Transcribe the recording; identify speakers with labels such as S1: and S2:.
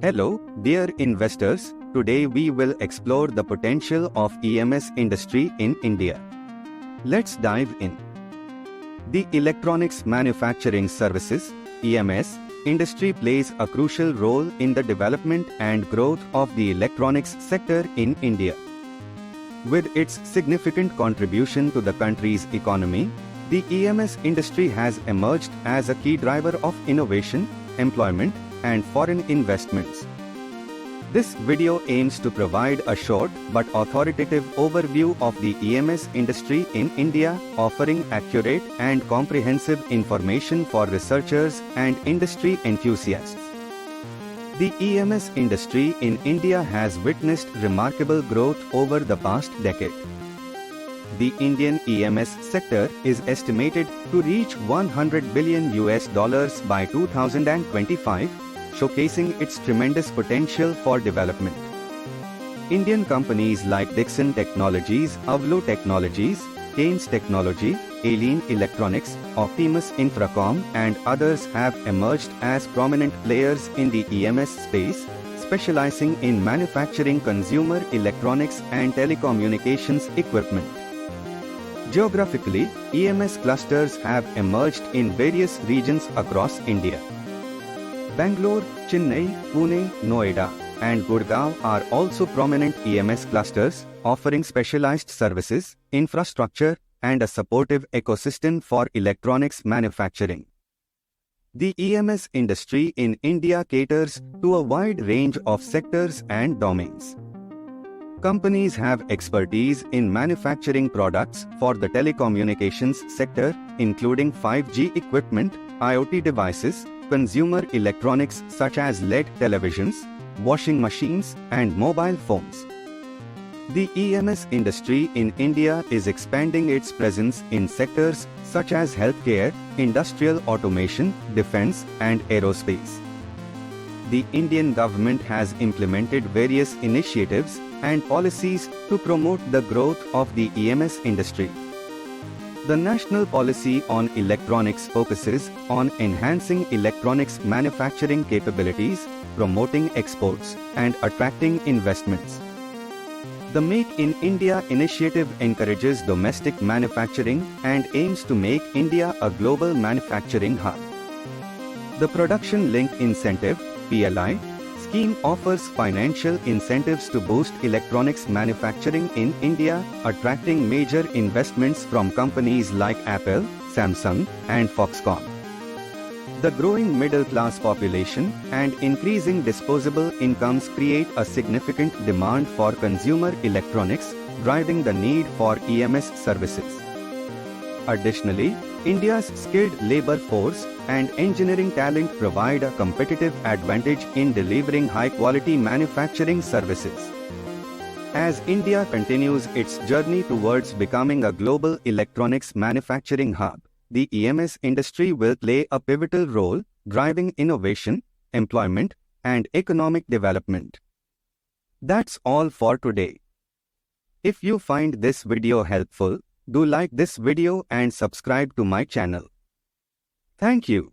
S1: Hello, dear investors. Today we will explore the potential of EMS industry in India. Let's dive in. The electronics manufacturing services (EMS) industry plays a crucial role in the development and growth of the electronics sector in India. With its significant contribution to the country's economy, the EMS industry has emerged as a key driver of innovation, employment, and foreign investments. This video aims to provide a short but authoritative overview of the EMS industry in India, offering accurate and comprehensive information for researchers and industry enthusiasts. The EMS industry in India has witnessed remarkable growth over the past decade. The Indian EMS sector is estimated to reach $100 billion by 2025, showcasing its tremendous potential for development. Indian companies like Dixon Technologies, Avalon Technologies, Kaynes Technology, Avalon Electronics, Optimus Infracom, and others have emerged as prominent players in the EMS space, specializing in manufacturing consumer electronics and telecommunications equipment. Geographically, EMS clusters have emerged in various regions across India. Bangalore, Chennai, Pune, Noida, and Gurgaon are also prominent EMS clusters, offering specialized services, infrastructure, and a supportive ecosystem for electronics manufacturing. The EMS industry in India caters to a wide range of sectors and domains. Companies have expertise in manufacturing products for the telecommunications sector, including 5G equipment, IoT devices, consumer electronics such as LED televisions, washing machines, and mobile phones. The EMS industry in India is expanding its presence in sectors such as healthcare, industrial automation, defense, and aerospace. The Indian government has implemented various initiatives and policies to promote the growth of the EMS industry. The National Policy on Electronics focuses on enhancing electronics manufacturing capabilities, promoting exports, and attracting investments. The Make in India initiative encourages domestic manufacturing and aims to make India a global manufacturing hub. The Production Linked Incentive (PLI) scheme offers financial incentives to boost electronics manufacturing in India, attracting major investments from companies like Apple, Samsung, and Foxconn. The growing middle-class population and increasing disposable incomes create a significant demand for consumer electronics, driving the need for EMS services. Additionally, India's skilled labor force and engineering talent provide a competitive advantage in delivering high-quality manufacturing services. As India continues its journey towards becoming a global electronics manufacturing hub, the EMS industry will play a pivotal role, driving innovation, employment, and economic development. That's all for today. If you find this video helpful, do like this video and subscribe to my channel. Thank you.